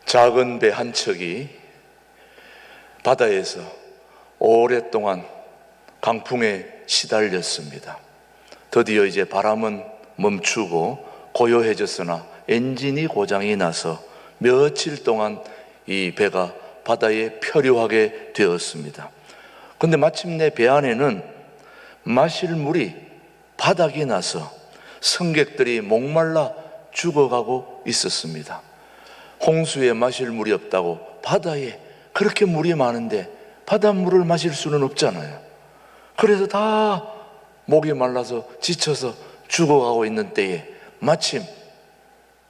작은 배 한 척이 바다에서 오랫동안 강풍에 시달렸습니다. 드디어 이제 바람은 멈추고 고요해졌으나 엔진이 고장이 나서 며칠 동안 이 배가 바다에漂流하게 되었습니다. 그런데 마침내 배 안에는 마실 물이 바닥이 나서 승객들이 목말라 죽어가고 있었습니다. 홍수에 마실 물이 없다고, 바다에 그렇게 물이 많은데 바닷물을 마실 수는 없잖아요. 그래서 다 목이 말라서 지쳐서 죽어가고 있는 때에 마침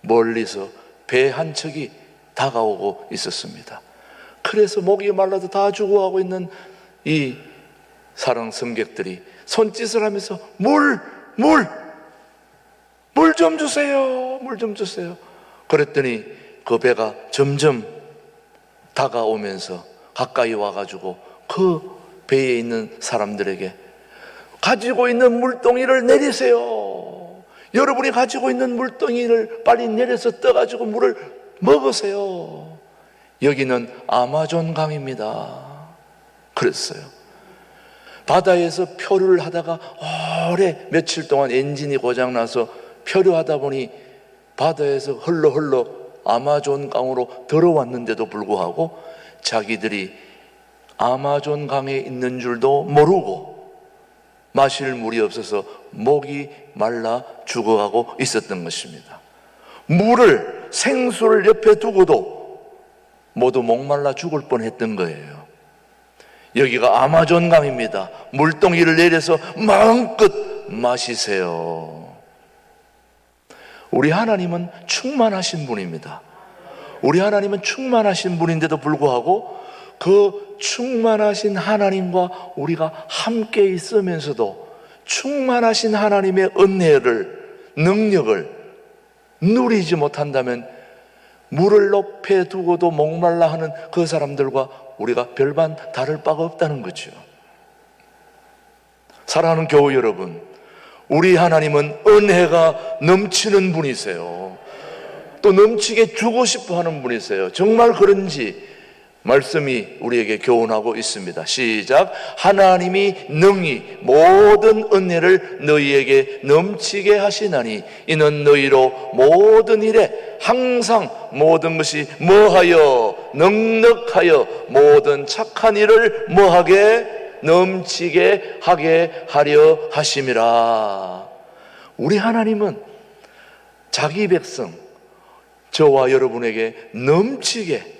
멀리서 배 한 척이 다가오고 있었습니다. 그래서 목이 말라서 다 죽어가고 있는 이 사랑 승객들이 손짓을 하면서 물 좀 주세요, 물 좀 주세요. 그랬더니 그 배가 점점 다가오면서 가까이 와가지고 그 배에 있는 사람들에게 가지고 있는 물동이를 내리세요. 여러분이 가지고 있는 물동이를 빨리 내려서 떠가지고 물을 먹으세요. 여기는 아마존 강입니다. 그랬어요. 바다에서 표류를 하다가 오래 며칠 동안 엔진이 고장나서 표류하다 보니 바다에서 흘러 아마존 강으로 들어왔는데도 불구하고 자기들이 아마존 강에 있는 줄도 모르고 마실 물이 없어서 목이 말라 죽어가고 있었던 것입니다. 물을, 생수를 옆에 두고도 모두 목말라 죽을 뻔했던 거예요. 여기가 아마존 강입니다. 물동이를 내려서 마음껏 마시세요. 우리 하나님은 충만하신 분입니다. 우리 하나님은 충만하신 분인데도 불구하고 그 충만하신 하나님과 우리가 함께 있으면서도 충만하신 하나님의 은혜를, 능력을 누리지 못한다면 물을 높에 두고도 목말라 하는 그 사람들과 우리가 별반 다를 바가 없다는 거죠. 사랑하는 교우 여러분, 우리 하나님은 은혜가 넘치는 분이세요. 또 넘치게 주고 싶어 하는 분이세요. 정말 그런지 말씀이 우리에게 교훈하고 있습니다. 시작. 하나님이 능히 모든 은혜를 너희에게 넘치게 하시나니 이는 너희로 모든 일에 항상 모든 것이 뭐하여 넉넉하여 모든 착한 일을 뭐하게 넘치게 하게 하려 하심이라. 우리 하나님은 자기 백성 저와 여러분에게 넘치게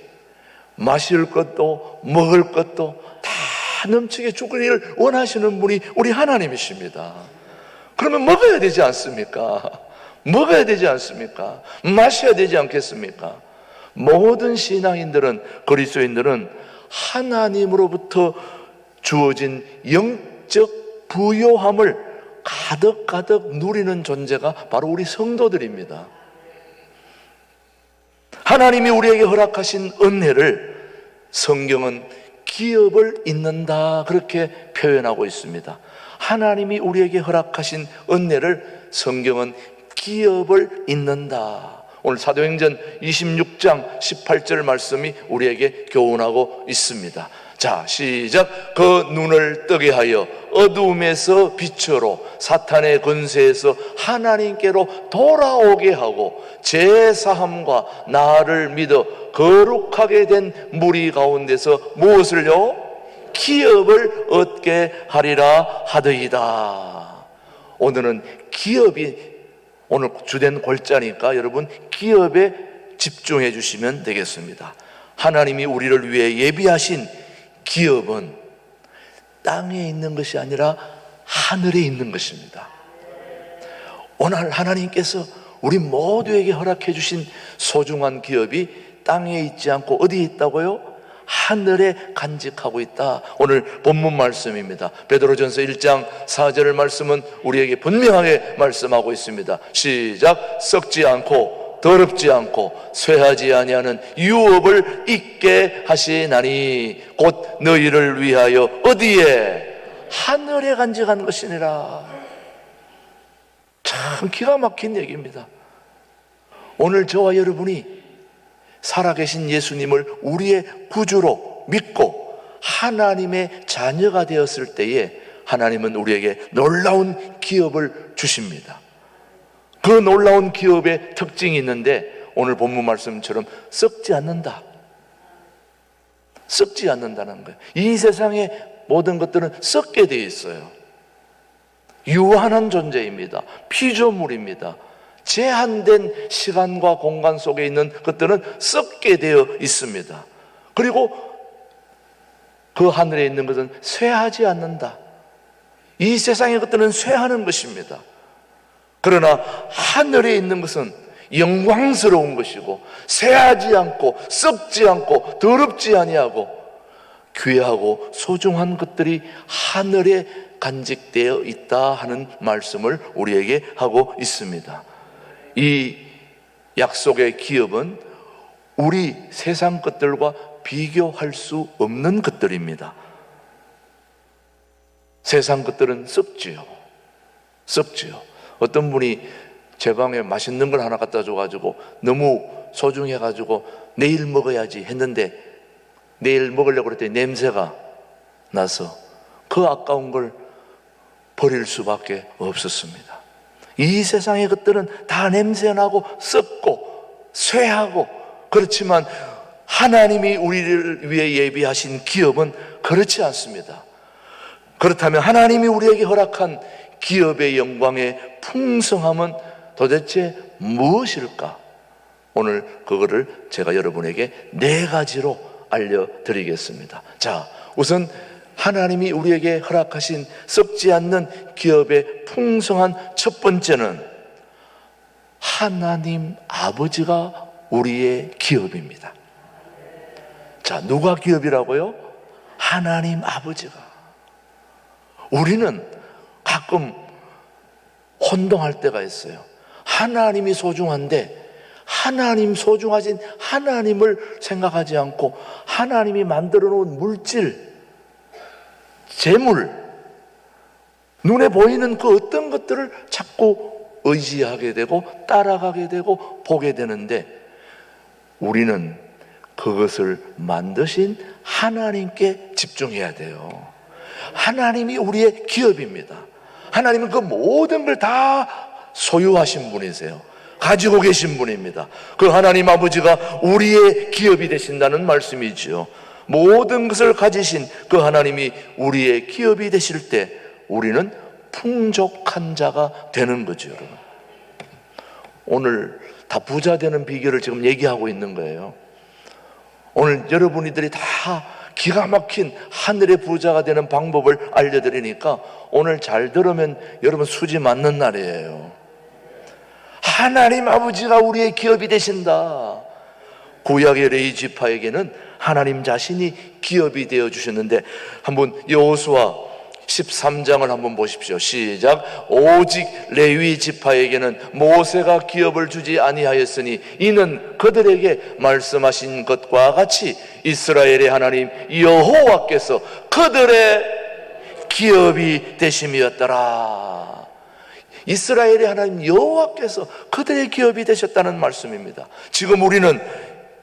마실 것도 먹을 것도 다 넘치게 주기를 원하시는 분이 우리 하나님이십니다. 그러면 먹어야 되지 않습니까? 먹어야 되지 않습니까? 마셔야 되지 않겠습니까? 모든 신앙인들은, 그리스도인들은 하나님으로부터 주어진 영적 부요함을 가득가득 누리는 존재가 바로 우리 성도들입니다. 하나님이 우리에게 허락하신 은혜를 성경은 기업을 잇는다 그렇게 표현하고 있습니다. 하나님이 우리에게 허락하신 은혜를 성경은 기업을 잇는다. 오늘 사도행전 26장 18절 말씀이 우리에게 교훈하고 있습니다. 자, 시작. 그 눈을 뜨게 하여 어두움에서 빛으로 사탄의 권세에서 하나님께로 돌아오게 하고 제사함과 나를 믿어 거룩하게 된 무리 가운데서 무엇을요? 기업을 얻게 하리라 하더이다. 오늘은 기업이 오늘 주된 골자니까 여러분 기업에 집중해 주시면 되겠습니다. 하나님이 우리를 위해 예비하신 기업은 땅에 있는 것이 아니라 하늘에 있는 것입니다. 오늘 하나님께서 우리 모두에게 허락해 주신 소중한 기업이 땅에 있지 않고 어디에 있다고요? 하늘에 간직하고 있다. 오늘 본문 말씀입니다. 베드로전서 1장 4절 말씀은 우리에게 분명하게 말씀하고 있습니다. 시작. 썩지 않고 더럽지 않고 쇠하지 아니하는 유업을 잊게 하시나니 곧 너희를 위하여 어디에? 하늘에 간직한 것이니라. 참 기가 막힌 얘기입니다. 오늘 저와 여러분이 살아계신 예수님을 우리의 구주로 믿고 하나님의 자녀가 되었을 때에 하나님은 우리에게 놀라운 기업을 주십니다. 그 놀라운 기업의 특징이 있는데 오늘 본문 말씀처럼 썩지 않는다. 썩지 않는다는 거예요. 이 세상의 모든 것들은 썩게 되어 있어요. 유한한 존재입니다. 피조물입니다. 제한된 시간과 공간 속에 있는 것들은 썩게 되어 있습니다. 그리고 그 하늘에 있는 것은 쇠하지 않는다. 이 세상의 것들은 쇠하는 것입니다. 그러나 하늘에 있는 것은 영광스러운 것이고 쇠하지 않고 썩지 않고 더럽지 아니하고 귀하고 소중한 것들이 하늘에 간직되어 있다 하는 말씀을 우리에게 하고 있습니다. 이 약속의 기업은 우리 세상 것들과 비교할 수 없는 것들입니다. 세상 것들은 썩지요. 어떤 분이 제 방에 맛있는 걸 하나 갖다 줘가지고 너무 소중해가지고 내일 먹어야지 했는데 내일 먹으려고 그랬더니 냄새가 나서 그 아까운 걸 버릴 수밖에 없었습니다. 이 세상의 것들은 다 냄새나고 썩고 쇠하고, 그렇지만 하나님이 우리를 위해 예비하신 기업은 그렇지 않습니다. 그렇다면 하나님이 우리에게 허락한 기업의 영광의 풍성함은 도대체 무엇일까? 오늘 그거를 제가 여러분에게 4가지로 알려드리겠습니다. 자, 우선 하나님이 우리에게 허락하신 썩지 않는 기업의 풍성한 첫 번째는 하나님 아버지가 우리의 기업입니다. 자, 누가 기업이라고요? 하나님 아버지가. 우리는 가끔 혼동할 때가 있어요. 하나님이 소중한데 하나님 소중하신 하나님을 생각하지 않고 하나님이 만들어 놓은 물질, 재물, 눈에 보이는 그 어떤 것들을 자꾸 의지하게 되고 따라가게 되고 보게 되는데 우리는 그것을 만드신 하나님께 집중해야 돼요. 하나님이 우리의 기업입니다. 하나님은 그 모든 걸 다 소유하신 분이세요. 가지고 계신 분입니다. 그 하나님 아버지가 우리의 기업이 되신다는 말씀이지요. 모든 것을 가지신 그 하나님이 우리의 기업이 되실 때 우리는 풍족한 자가 되는 거죠, 여러분. 오늘 다 부자 되는 비결을 지금 얘기하고 있는 거예요. 오늘 여러분들이 다 기가 막힌 하늘의 부자가 되는 방법을 알려드리니까 오늘 잘 들으면 여러분 수지 맞는 날이에요. 하나님 아버지가 우리의 기업이 되신다. 구약의 레위 지파에게는 하나님 자신이 기업이 되어 주셨는데 한번 여호수아 13장을 한번 보십시오. 시작. 오직 레위 지파에게는 모세가 기업을 주지 아니하였으니 이는 그들에게 말씀하신 것과 같이 이스라엘의 하나님 여호와께서 그들의 기업이 되심이었더라. 이스라엘의 하나님 여호와께서 그들의 기업이 되셨다는 말씀입니다. 지금 우리는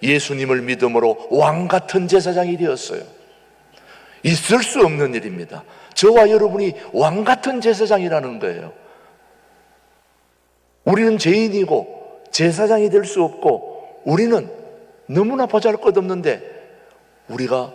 예수님을 믿음으로 왕같은 제사장이 되었어요. 있을 수 없는 일입니다. 저와 여러분이 왕같은 제사장이라는 거예요. 우리는 죄인이고 제사장이 될 수 없고 우리는 너무나 보잘것없는데 우리가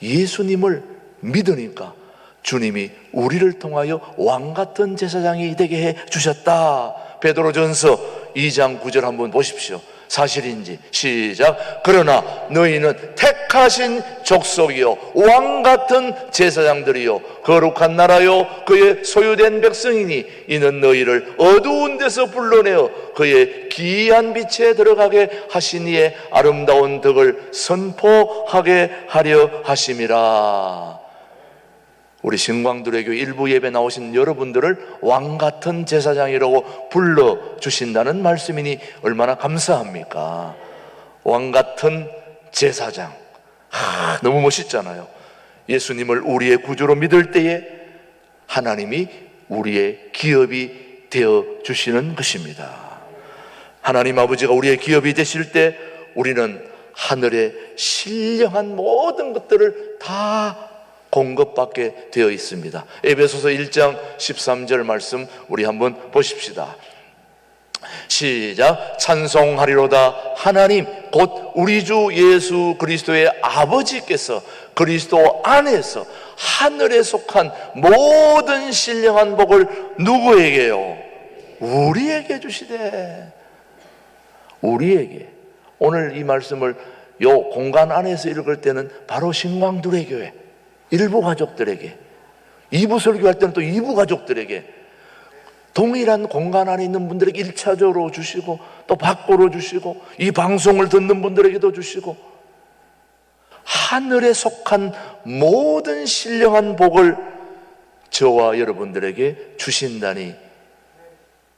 예수님을 믿으니까 주님이 우리를 통하여 왕같은 제사장이 되게 해 주셨다. 베드로전서 2장 9절 한번 보십시오. 사실인지. 시작. 그러나 너희는 택하신 족속이요 왕같은 제사장들이요 거룩한 나라요 그의 소유된 백성이니 이는 너희를 어두운 데서 불러내어 그의 기이한 빛에 들어가게 하신 이의 아름다운 덕을 선포하게 하려 하심이라. 우리 신광두레교 일부 예배 나오신 여러분들을 왕같은 제사장이라고 불러주신다는 말씀이니 얼마나 감사합니까? 왕같은 제사장. 너무 멋있잖아요. 예수님을 우리의 구주로 믿을 때에 하나님이 우리의 기업이 되어 주시는 것입니다. 하나님 아버지가 우리의 기업이 되실 때 우리는 하늘의 신령한 모든 것들을 다 공급받게 되어 있습니다. 에베소서 1장 13절 말씀 우리 한번 보십시다. 시작. 찬송하리로다 하나님 곧 우리 주 예수 그리스도의 아버지께서 그리스도 안에서 하늘에 속한 모든 신령한 복을 누구에게요? 우리에게 주시되. 우리에게. 오늘 이 말씀을 요 공간 안에서 읽을 때는 바로 신광두레 교회 일부 가족들에게, 2부 설교할 때는 또 2부 가족들에게, 동일한 공간 안에 있는 분들에게 1차적으로 주시고 또 밖으로 주시고 이 방송을 듣는 분들에게도 주시고 하늘에 속한 모든 신령한 복을 저와 여러분들에게 주신다니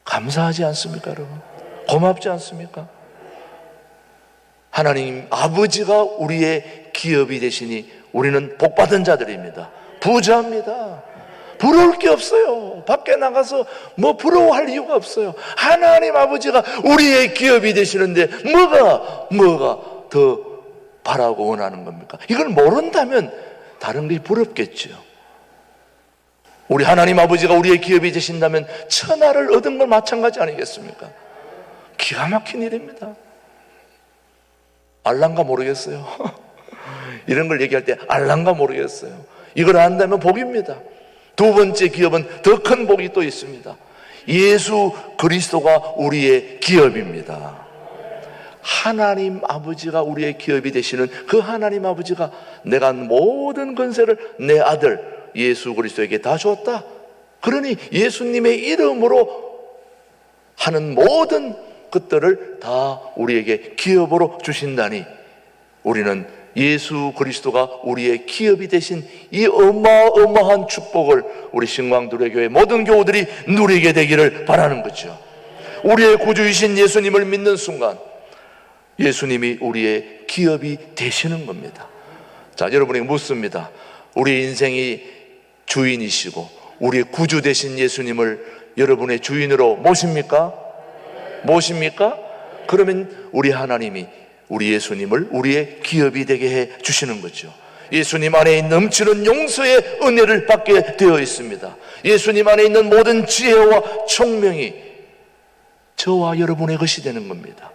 감사하지 않습니까, 여러분? 고맙지 않습니까? 하나님 아버지가 우리의 기업이 되시니 우리는 복받은 자들입니다. 부자입니다. 부러울 게 없어요. 밖에 나가서 뭐 부러워할 이유가 없어요. 하나님 아버지가 우리의 기업이 되시는데 뭐가 더 바라고 원하는 겁니까? 이걸 모른다면 다른 게 부럽겠죠. 우리 하나님 아버지가 우리의 기업이 되신다면 천하를 얻은 건 마찬가지 아니겠습니까? 기가 막힌 일입니다. 알란가 모르겠어요. 이런 걸 얘기할 때 알란가 모르겠어요. 이걸 안다면 복입니다. 두 번째 기업은 더 큰 복이 또 있습니다. 예수 그리스도가 우리의 기업입니다. 하나님 아버지가 우리의 기업이 되시는 그 하나님 아버지가 내가 모든 권세를 내 아들 예수 그리스도에게 다 줬다. 그러니 예수님의 이름으로 하는 모든 것들을 다 우리에게 기업으로 주신다니 우리는 예수 그리스도가 우리의 기업이 되신 이 어마어마한 축복을 우리 신광두레교회 모든 교우들이 누리게 되기를 바라는 거죠. 우리의 구주이신 예수님을 믿는 순간 예수님이 우리의 기업이 되시는 겁니다. 자, 여러분에게 묻습니다. 우리 인생이 주인이시고 우리의 구주 되신 예수님을 여러분의 주인으로 모십니까? 모십니까? 그러면 우리 하나님이 우리 예수님을 우리의 기업이 되게 해 주시는 거죠. 예수님 안에 넘치는 용서의 은혜를 받게 되어 있습니다. 예수님 안에 있는 모든 지혜와 총명이 저와 여러분의 것이 되는 겁니다.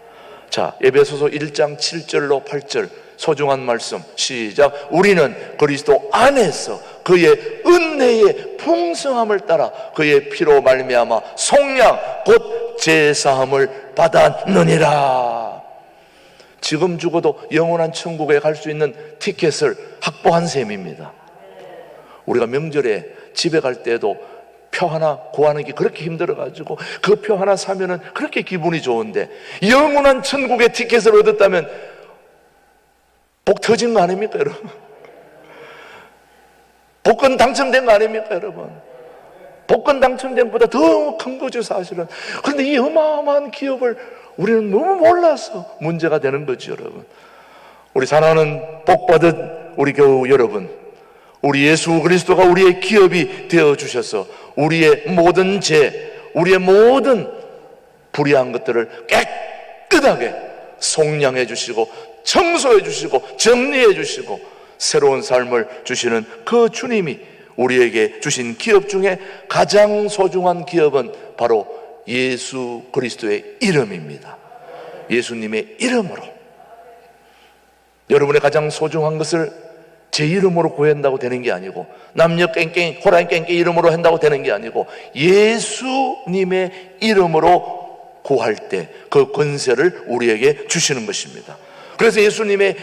자, 에베소서 1장 7절로 8절 소중한 말씀 시작. 우리는 그리스도 안에서 그의 은혜의 풍성함을 따라 그의 피로 말미암아 속량 곧 제사함을 받았느니라. 지금 죽어도 영원한 천국에 갈 수 있는 티켓을 확보한 셈입니다. 우리가 명절에 집에 갈 때도 표 하나 구하는 게 그렇게 힘들어가지고 그 표 하나 사면은 그렇게 기분이 좋은데 영원한 천국의 티켓을 얻었다면 복 터진 거 아닙니까, 여러분? 복권 당첨된 거 아닙니까, 여러분? 복권 당첨된 것보다 더 큰 거죠, 사실은. 그런데 이 어마어마한 기업을 우리는 너무 몰라서 문제가 되는 거죠, 여러분. 우리 사랑하는 복받은 우리 교우 여러분, 우리 예수 그리스도가 우리의 기업이 되어주셔서 우리의 모든 죄, 우리의 모든 불의한 것들을 깨끗하게 속량해 주시고 청소해 주시고 정리해 주시고 새로운 삶을 주시는 그 주님이 우리에게 주신 기업 중에 가장 소중한 기업은 바로 예수 그리스도의 이름입니다. 예수님의 이름으로. 여러분의 가장 소중한 것을 제 이름으로 구한다고 되는 게 아니고 남녀 깽깽 호랑이 깽깽 이름으로 한다고 되는 게 아니고 예수님의 이름으로 구할 때 그 권세를 우리에게 주시는 것입니다. 그래서 예수님의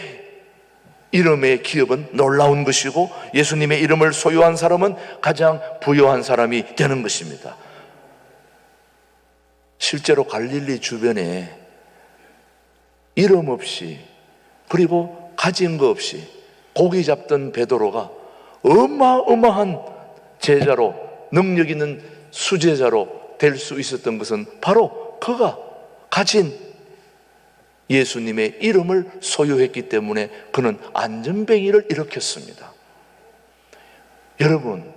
이름의 기업은 놀라운 것이고 예수님의 이름을 소유한 사람은 가장 부유한 사람이 되는 것입니다. 실제로 갈릴리 주변에 이름 없이 그리고 가진 거 없이 고기 잡던 베드로가 어마어마한 제자로 능력 있는 수제자로 될 수 있었던 것은 바로 그가 가진 예수님의 이름을 소유했기 때문에 그는 안전뱅이를 일으켰습니다. 여러분,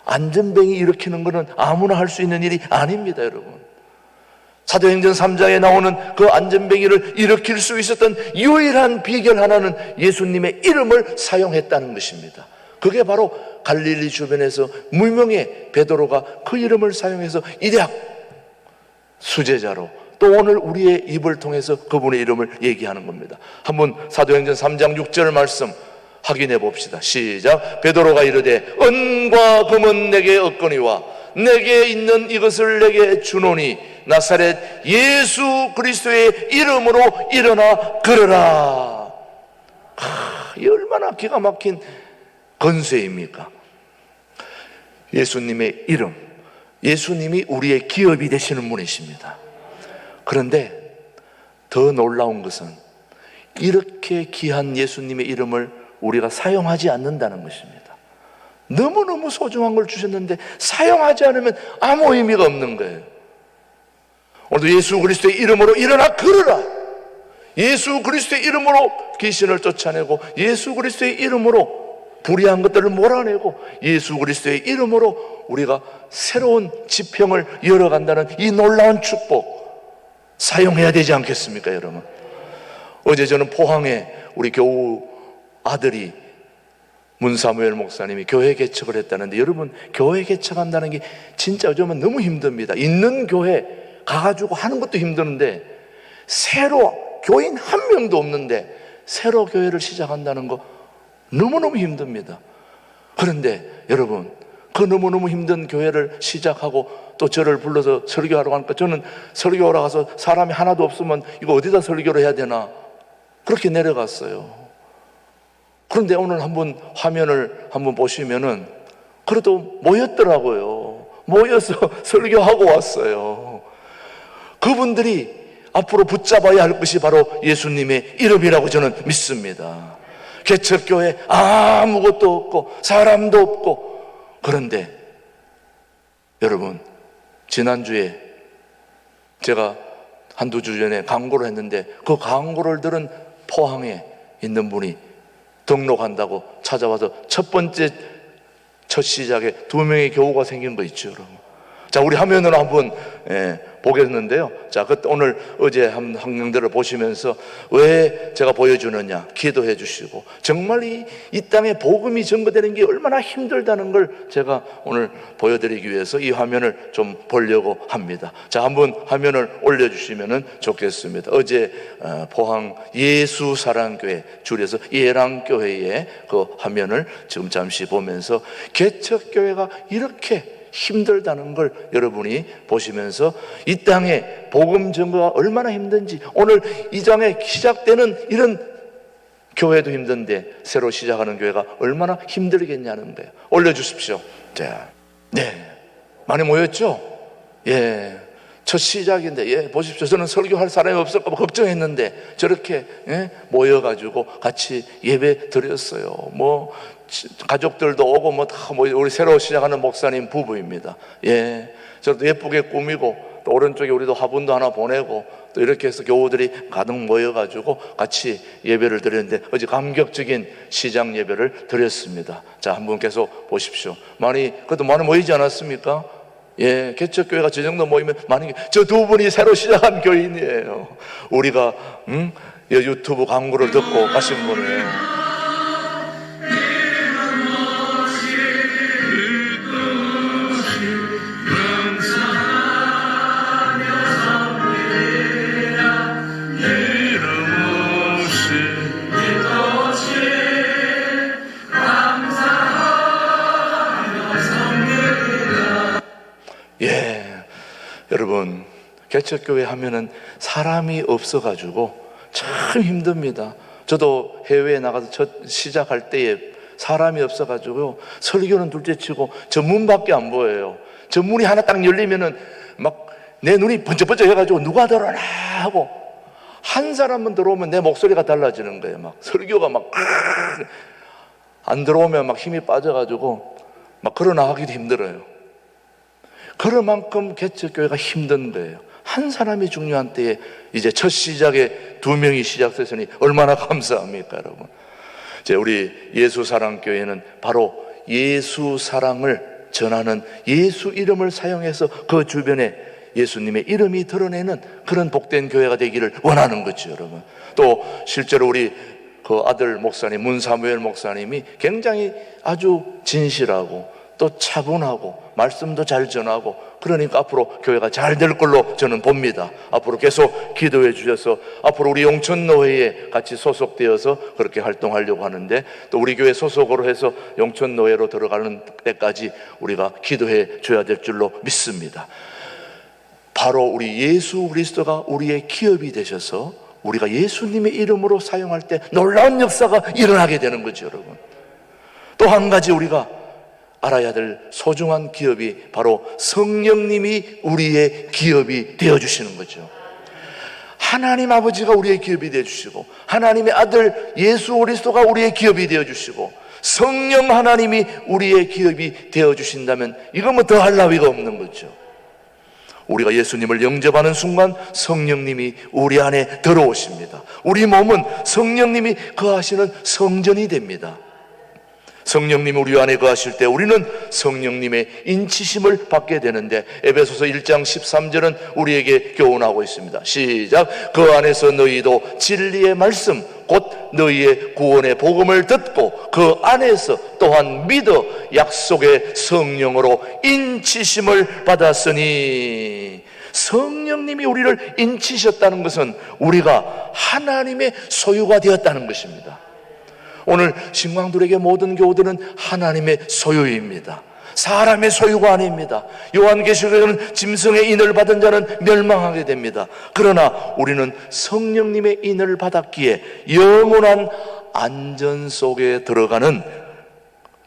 안전뱅이 일으키는 것은 아무나 할 수 있는 일이 아닙니다, 여러분. 사도행전 3장에 나오는 그 안전뱅이를 일으킬 수 있었던 유일한 비결 하나는 예수님의 이름을 사용했다는 것입니다. 그게 바로 갈릴리 주변에서 무명의 베드로가 그 이름을 사용해서 이대학 수제자로, 또 오늘 우리의 입을 통해서 그분의 이름을 얘기하는 겁니다. 한번 사도행전 3장 6절 말씀 확인해 봅시다. 시작. 베드로가 이르되 은과 금은 내게 없거니와 내게 있는 이것을 내게 주노니 나사렛 예수 그리스도의 이름으로 일어나 걸으라. 이 얼마나 기가 막힌 건세입니까? 예수님의 이름, 예수님이 우리의 기업이 되시는 분이십니다. 그런데 더 놀라운 것은 이렇게 귀한 예수님의 이름을 우리가 사용하지 않는다는 것입니다. 너무너무 소중한 걸 주셨는데 사용하지 않으면 아무 의미가 없는 거예요. 오늘도 예수 그리스도의 이름으로 일어나 걸으라. 예수 그리스도의 이름으로 귀신을 쫓아내고, 예수 그리스도의 이름으로 불의한 것들을 몰아내고, 예수 그리스도의 이름으로 우리가 새로운 지평을 열어간다는 이 놀라운 축복 사용해야 되지 않겠습니까, 여러분? 어제 저는 포항에 우리 교우 아들이 문사무엘 목사님이 교회 개척을 했다는데, 여러분, 교회 개척한다는 게 진짜 요즘은 너무 힘듭니다. 있는 교회 가가지고 하는 것도 힘드는데, 새로 교인 한 명도 없는데 새로 교회를 시작한다는 거 너무너무 힘듭니다. 그런데 여러분, 그 너무너무 힘든 교회를 시작하고 또 저를 불러서 설교하러 가니까, 저는 설교하러 가서 사람이 하나도 없으면 이거 어디다 설교를 해야 되나 그렇게 내려갔어요. 그런데 오늘 한번 화면을 한번 보시면은 그래도 모였더라고요. 모여서 설교하고 왔어요. 그분들이 앞으로 붙잡아야 할 것이 바로 예수님의 이름이라고 저는 믿습니다. 개척교회 아무것도 없고 사람도 없고, 그런데 여러분, 지난주에 제가 한두 주 전에 광고를 했는데 그 광고를 들은 포항에 있는 분이 등록한다고 찾아와서 첫 시작에 2명의 교우가 생긴 거 있죠, 여러분. 자, 우리 화면으로 한번 보겠는데요. 자, 오늘 어제 한 환경들을 보시면서 왜 제가 보여주느냐 기도해 주시고, 정말 이 땅에 복음이 전거되는 게 얼마나 힘들다는 걸 제가 오늘 보여드리기 위해서 이 화면을 좀 보려고 합니다. 자, 한번 화면을 올려주시면 좋겠습니다. 어제 포항 예수사랑교회, 줄여서 예랑교회의 그 화면을 지금 잠시 보면서 개척교회가 이렇게 힘들다는 걸 여러분이 보시면서 이 땅에 복음 전거가 얼마나 힘든지, 오늘 이 장에 시작되는 이런 교회도 힘든데 새로 시작하는 교회가 얼마나 힘들겠냐는 거예요. 올려주십시오. 자, 네, 많이 모였죠? 예, 첫 시작인데, 예, 보십시오. 저는 설교할 사람이 없을까 봐 걱정했는데 저렇게 모여가지고 같이 예배 드렸어요. 뭐 가족들도 오고 뭐 다 우리 새로 시작하는 목사님 부부입니다. 예, 저도 예쁘게 꾸미고 또 오른쪽에 우리도 화분도 하나 보내고 또 이렇게 해서 교우들이 가득 모여가지고 같이 예배를 드렸는데 어제 감격적인 시작 예배를 드렸습니다. 자, 한번 계속 보십시오. 그래도 많이 모이지 않았습니까? 예, 개척교회가 저 정도 모이면 많은 게, 저 두 분이 새로 시작한 교인이에요. 우리가 유튜브 광고를 듣고 가신 분이에요. 예, 여러분, 개척교회 하면은 사람이 없어가지고 참 힘듭니다. 저도 해외에 나가서 시작할 때에 사람이 없어가지고 설교는 둘째치고 저 문밖에 안 보여요. 저 문이 하나 딱 열리면은 막 내 눈이 번쩍번쩍 해가지고 누가 들어오나 하고, 한 사람만 들어오면 내 목소리가 달라지는 거예요. 막 설교가 막 안 들어오면 막 힘이 빠져가지고 막 그러나 하기도 힘들어요. 그럴 만큼 개척교회가 힘든 거예요. 한 사람이 중요한 때에 이제 첫 시작에 2명이 시작됐으니 얼마나 감사합니까, 여러분. 이제 우리 예수사랑교회는 바로 예수 사랑을 전하는, 예수 이름을 사용해서 그 주변에 예수님의 이름이 드러내는 그런 복된 교회가 되기를 원하는 거죠, 여러분. 또 실제로 우리 그 아들 목사님 문사무엘 목사님이 굉장히 아주 진실하고 또 차분하고 말씀도 잘 전하고, 그러니까 앞으로 교회가 잘 될 걸로 저는 봅니다. 앞으로 계속 기도해 주셔서 앞으로 우리 용천노회에 같이 소속되어서 그렇게 활동하려고 하는데, 또 우리 교회 소속으로 해서 용천노회로 들어가는 때까지 우리가 기도해 줘야 될 줄로 믿습니다. 바로 우리 예수 그리스도가 우리의 기업이 되셔서 우리가 예수님의 이름으로 사용할 때 놀라운 역사가 일어나게 되는 거죠, 여러분. 또 한 가지 우리가 알아야 될 소중한 기업이 바로 성령님이 우리의 기업이 되어주시는 거죠. 하나님 아버지가 우리의 기업이 되어주시고, 하나님의 아들 예수 그리스도가 우리의 기업이 되어주시고, 성령 하나님이 우리의 기업이 되어주신다면 이거 뭐 더할 나위가 없는 거죠. 우리가 예수님을 영접하는 순간 성령님이 우리 안에 들어오십니다. 우리 몸은 성령님이 거하시는 성전이 됩니다. 성령님이 우리 안에 거하실 때 우리는 성령님의 인치심을 받게 되는데, 에베소서 1장 13절은 우리에게 교훈하고 있습니다. 시작. 그 안에서 너희도 진리의 말씀 곧 너희의 구원의 복음을 듣고 그 안에서 또한 믿어 약속의 성령으로 인치심을 받았으니. 성령님이 우리를 인치셨다는 것은 우리가 하나님의 소유가 되었다는 것입니다. 오늘 신광들에게 모든 교우들은 하나님의 소유입니다. 사람의 소유가 아닙니다. 요한계시록에는 짐승의 인을 받은 자는 멸망하게 됩니다. 그러나 우리는 성령님의 인을 받았기에 영원한 안전 속에 들어가는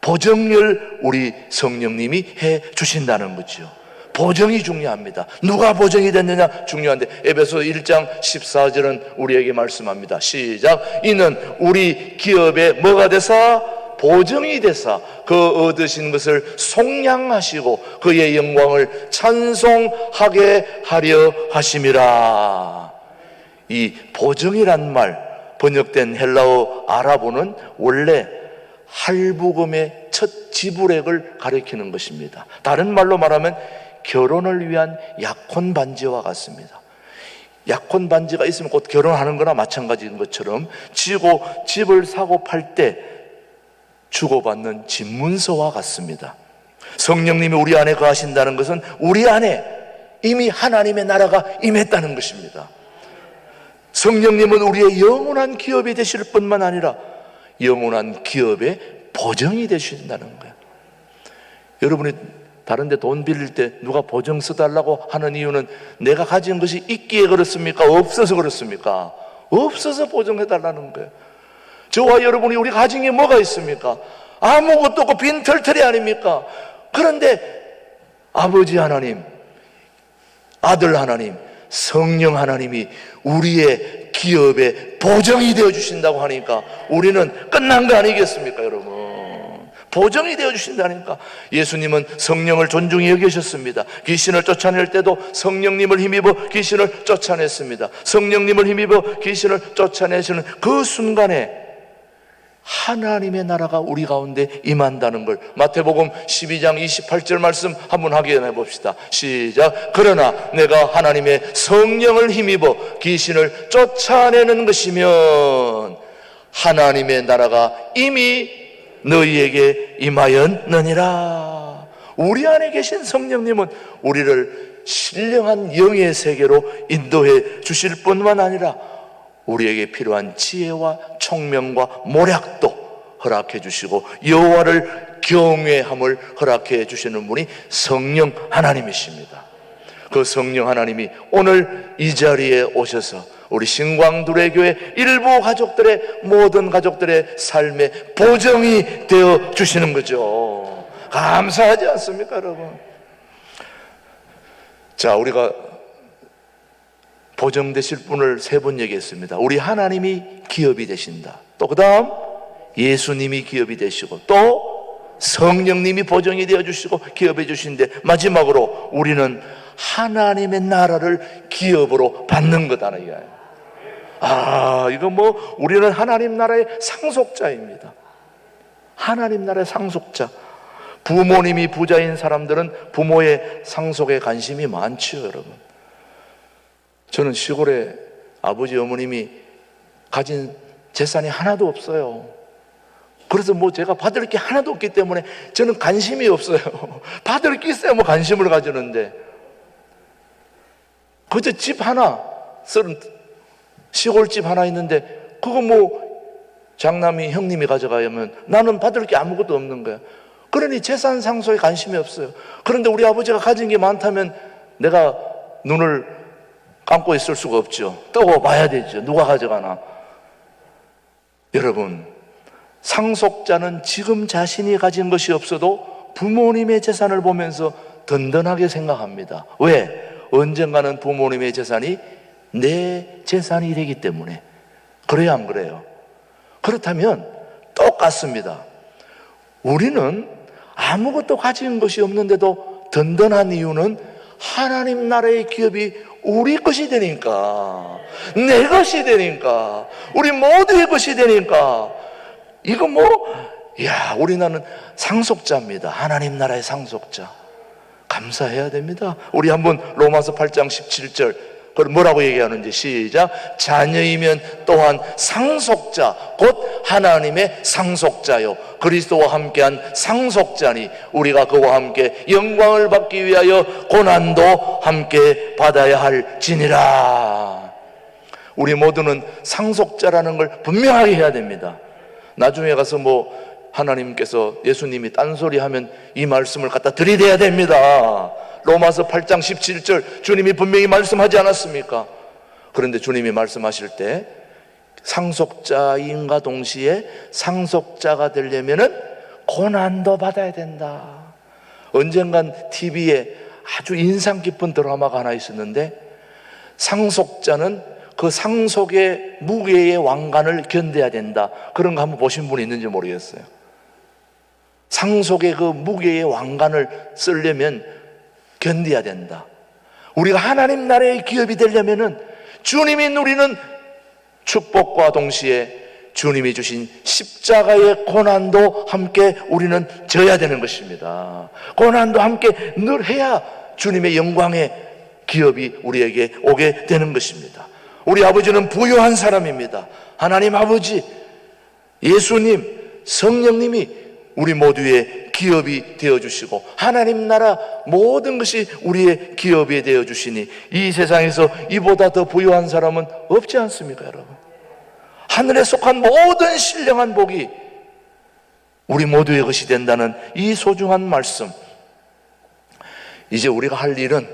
보정을 우리 성령님이 해 주신다는 거죠. 보정이 중요합니다. 누가 보정이 됐느냐 중요한데, 에베소 1장 14절은 우리에게 말씀합니다. 시작. 이는 우리 기업에 뭐가 되사? 보정이 되사 그 얻으신 것을 속량하시고 그의 영광을 찬송하게 하려 하심이라. 이 보정이란 말, 번역된 헬라어 아라보는 원래 할부금의 첫 지불액을 가리키는 것입니다. 다른 말로 말하면 결혼을 위한 약혼 반지와 같습니다. 약혼 반지가 있으면 곧 결혼하는 거나 마찬가지인 것처럼 집을 사고 팔 때 주고받는 집문서와 같습니다. 성령님이 우리 안에 거하신다는 것은 우리 안에 이미 하나님의 나라가 임했다는 것입니다. 성령님은 우리의 영원한 기업이 되실 뿐만 아니라 영원한 기업의 보정이 되신다는 거예요. 여러분이 다른 데 돈 빌릴 때 누가 보정 써달라고 하는 이유는 내가 가진 것이 있기에 그렇습니까? 없어서 그렇습니까? 없어서 보정해달라는 거예요. 저와 여러분이 우리 가정에 뭐가 있습니까? 아무것도 없고 빈털터리 아닙니까? 그런데 아버지 하나님, 아들 하나님, 성령 하나님이 우리의 기업에 보정이 되어주신다고 하니까 우리는 끝난 거 아니겠습니까, 여러분? 보정이 되어주신다니까. 예수님은 성령을 존중히 여기셨습니다. 귀신을 쫓아낼 때도 성령님을 힘입어 귀신을 쫓아냈습니다. 성령님을 힘입어 귀신을 쫓아내시는 그 순간에 하나님의 나라가 우리 가운데 임한다는 걸 마태복음 12장 28절 말씀 한번 확인해 봅시다. 시작. 그러나 내가 하나님의 성령을 힘입어 귀신을 쫓아내는 것이면 하나님의 나라가 이미 너희에게 임하였느니라. 우리 안에 계신 성령님은 우리를 신령한 영의 세계로 인도해 주실 뿐만 아니라 우리에게 필요한 지혜와 총명과 모략도 허락해 주시고 여호와를 경외함을 허락해 주시는 분이 성령 하나님이십니다. 그 성령 하나님이 오늘 이 자리에 오셔서 우리 신광두레 교회 일부 가족들의 모든 가족들의 삶에 보정이 되어 주시는 거죠. 감사하지 않습니까, 여러분? 자, 우리가 보정되실 분을 세 분 얘기했습니다. 우리 하나님이 기업이 되신다. 또 그 다음 예수님이 기업이 되시고 또 성령님이 보정이 되어주시고 기업해 주신데 마지막으로 우리는 하나님의 나라를 기업으로 받는 거다. 이거 뭐 우리는 하나님 나라의 상속자입니다. 하나님 나라의 상속자. 부모님이 부자인 사람들은 부모의 상속에 관심이 많지요, 여러분. 저는 시골에 아버지 어머님이 가진 재산이 하나도 없어요. 그래서 뭐 제가 받을 게 하나도 없기 때문에 저는 관심이 없어요. 받을 게 있어야 뭐 관심을 가지는데, 그저 집 하나, 시골집 하나 있는데 그거 뭐 장남이 형님이 가져가면 나는 받을 게 아무것도 없는 거야. 그러니 재산 상속에 관심이 없어요. 그런데 우리 아버지가 가진 게 많다면 내가 눈을 감고 있을 수가 없죠. 떠고 봐야 되죠. 누가 가져가나. 여러분, 상속자는 지금 자신이 가진 것이 없어도 부모님의 재산을 보면서 든든하게 생각합니다. 왜? 언젠가는 부모님의 재산이 내 재산이 되기 때문에. 그래요, 안 그래요? 그렇다면 똑같습니다. 우리는 아무것도 가진 것이 없는데도 든든한 이유는 하나님 나라의 기업이 우리 것이 되니까, 내 것이 되니까, 우리 모두의 것이 되니까. 이거 우리나라는 상속자입니다. 하나님 나라의 상속자. 감사해야 됩니다. 우리 한번 로마서 8장 17절 그걸 뭐라고 얘기하는지 시작. 자녀이면 또한 상속자 곧 하나님의 상속자요 그리스도와 함께한 상속자니 우리가 그와 함께 영광을 받기 위하여 고난도 함께 받아야 할지니라. 우리 모두는 상속자라는 걸 분명하게 해야 됩니다. 나중에 가서 하나님께서 예수님이 딴소리 하면 이 말씀을 갖다 들이대야 됩니다. 로마서 8장 17절 주님이 분명히 말씀하지 않았습니까? 그런데 주님이 말씀하실 때 상속자인과 동시에 상속자가 되려면은 고난도 받아야 된다. 언젠간 TV에 아주 인상 깊은 드라마가 하나 있었는데 상속자는 그 상속의 무게의 왕관을 견뎌야 된다. 그런 거 한번 보신 분이 있는지 모르겠어요. 상속의 그 무게의 왕관을 쓰려면 견뎌야 된다. 우리가 하나님 나라의 기업이 되려면은 주님이 누리는 축복과 동시에 주님이 주신 십자가의 고난도 함께 우리는 져야 되는 것입니다. 고난도 함께 늘 해야 주님의 영광의 기업이 우리에게 오게 되는 것입니다. 우리 아버지는 부유한 사람입니다. 하나님 아버지, 예수님, 성령님이 우리 모두의 기업이 되어주시고 하나님 나라 모든 것이 우리의 기업이 되어주시니 이 세상에서 이보다 더 부유한 사람은 없지 않습니까, 여러분? 하늘에 속한 모든 신령한 복이 우리 모두의 것이 된다는 이 소중한 말씀. 이제 우리가 할 일은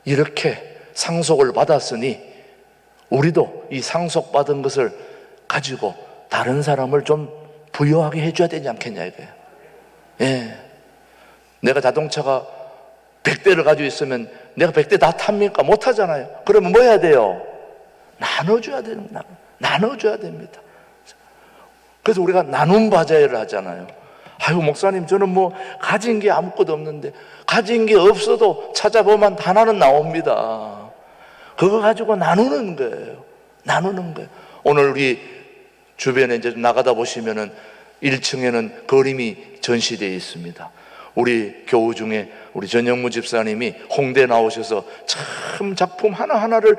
이렇게 상속을 받았으니 우리도 이 상속받은 것을 가지고 다른 사람을 좀 부유하게 해줘야 되지 않겠냐 이거예요. 예. 내가 자동차가 100대를 가지고 있으면 내가 100대 다 탑니까? 못 타잖아요. 그러면 뭐 해야 돼요? 나눠줘야 됩니다. 나눠줘야 됩니다. 그래서 우리가 나눔 바자회를 하잖아요. 아유, 목사님, 저는 가진 게 아무것도 없는데, 가진 게 없어도 찾아보면 하나는 나옵니다. 그거 가지고 나누는 거예요. 나누는 거예요. 오늘 우리 주변에 이제 나가다 보시면은 1층에는 그림이 전시되어 있습니다. 우리 교우 중에 우리 전영무 집사님이 홍대 나오셔서 참 작품 하나하나를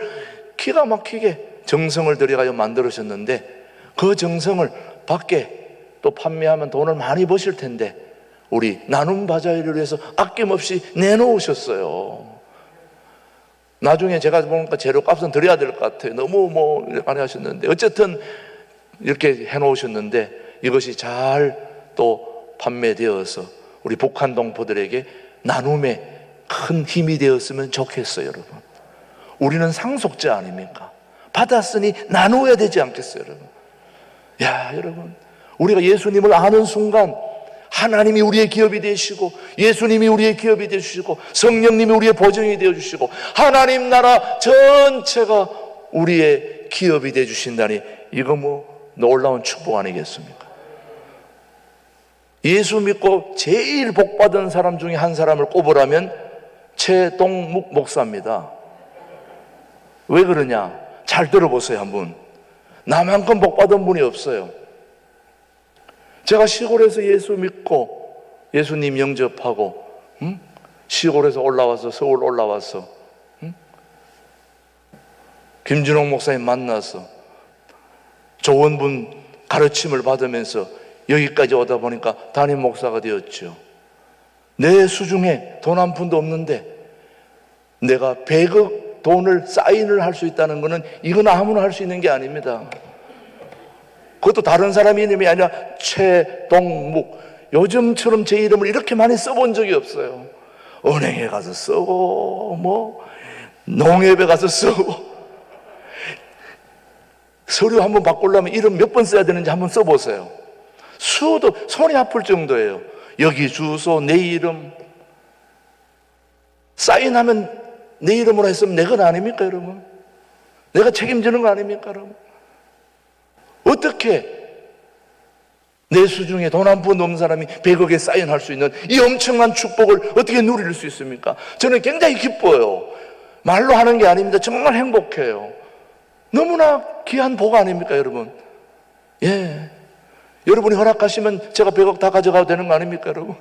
기가 막히게 정성을 들여가지고 만들으셨는데 그 정성을 밖에 또 판매하면 돈을 많이 버실 텐데 우리 나눔 바자회를 위해서 아낌없이 내놓으셨어요. 나중에 제가 보니까 재료값은 드려야 될 것 같아요. 너무 많이 하셨는데 어쨌든 이렇게 해놓으셨는데 이것이 잘 또 판매되어서 우리 북한 동포들에게 나눔의 큰 힘이 되었으면 좋겠어요, 여러분. 우리는 상속자 아닙니까? 받았으니 나누어야 되지 않겠어요, 여러분? 야, 여러분, 우리가 예수님을 아는 순간 하나님이 우리의 기업이 되시고 예수님이 우리의 기업이 되시고 성령님이 우리의 보증이 되어주시고 하나님 나라 전체가 우리의 기업이 되어주신다니 이거 놀라운 축복 아니겠습니까? 예수 믿고 제일 복받은 사람 중에 한 사람을 꼽으라면 최동묵 목사입니다. 왜 그러냐? 잘 들어보세요, 한번. 나만큼 복받은 분이 없어요. 제가 시골에서 예수 믿고 예수님 영접하고, 시골에서 올라와서 서울 올라와서, 김준홍 목사님 만나서 좋은 분 가르침을 받으면서 여기까지 오다 보니까 담임 목사가 되었죠. 내 수중에 돈 한 푼도 없는데 내가 100억 돈을 사인을 할 수 있다는 것은 이건 아무나 할 수 있는 게 아닙니다. 그것도 다른 사람 이름이 아니라 최동묵. 요즘처럼 제 이름을 이렇게 많이 써본 적이 없어요. 은행에 가서 쓰고 농협에 가서 쓰고, 서류 한번 바꾸려면 이름 몇 번 써야 되는지 한번 써보세요. 수도 손이 아플 정도예요. 여기 주소, 내 이름. 사인하면 내 이름으로 했으면 내 건 아닙니까, 여러분? 내가 책임지는 거 아닙니까, 여러분? 어떻게 내 수중에 돈 한 푼 없는 사람이 100억에 사인할 수 있는 이 엄청난 축복을 어떻게 누릴 수 있습니까? 저는 굉장히 기뻐요. 말로 하는 게 아닙니다. 정말 행복해요. 너무나 귀한 복 아닙니까, 여러분? 예. 여러분이 허락하시면 제가 100억 다 가져가도 되는 거 아닙니까, 여러분?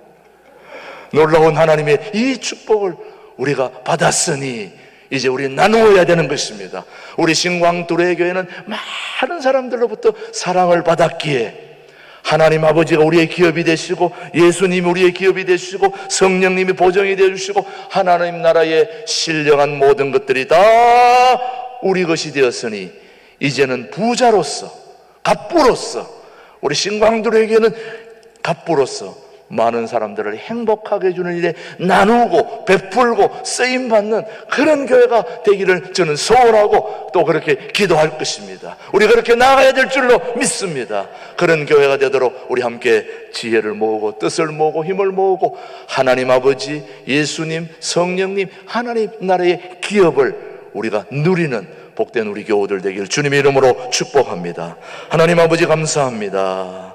놀라운 하나님의 이 축복을 우리가 받았으니 이제 우리 나누어야 되는 것입니다. 우리 신광두레교회는 많은 사람들로부터 사랑을 받았기에 하나님 아버지가 우리의 기업이 되시고, 예수님이 우리의 기업이 되시고, 성령님이 보정이 되어주시고, 하나님 나라의 신령한 모든 것들이 다 우리 것이 되었으니 이제는 부자로서, 갑부로서, 우리 신광두레교회는 갑부로서 많은 사람들을 행복하게 해주는 일에 나누고 베풀고 쓰임받는 그런 교회가 되기를 저는 소원하고 또 그렇게 기도할 것입니다. 우리 그렇게 나아가야 될 줄로 믿습니다. 그런 교회가 되도록 우리 함께 지혜를 모으고 뜻을 모으고 힘을 모으고 하나님 아버지, 예수님, 성령님, 하나님 나라의 기업을 우리가 누리는 복된 우리 교우들 되기를 주님의 이름으로 축복합니다. 하나님 아버지 감사합니다.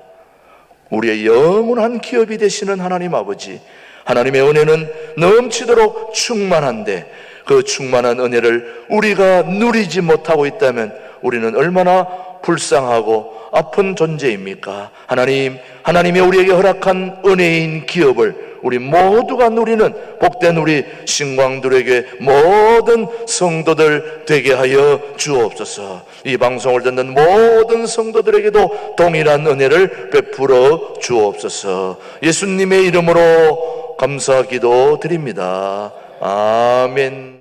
우리의 영원한 기업이 되시는 하나님 아버지, 하나님의 은혜는 넘치도록 충만한데 그 충만한 은혜를 우리가 누리지 못하고 있다면 우리는 얼마나 불쌍하고 아픈 존재입니까? 하나님이 우리에게 허락한 은혜인 기업을 우리 모두가 누리는 복된 우리 신광두레교회 모든 성도들 되게 하여 주옵소서. 이 방송을 듣는 모든 성도들에게도 동일한 은혜를 베풀어 주옵소서. 예수님의 이름으로 감사 기도 드립니다. 아멘.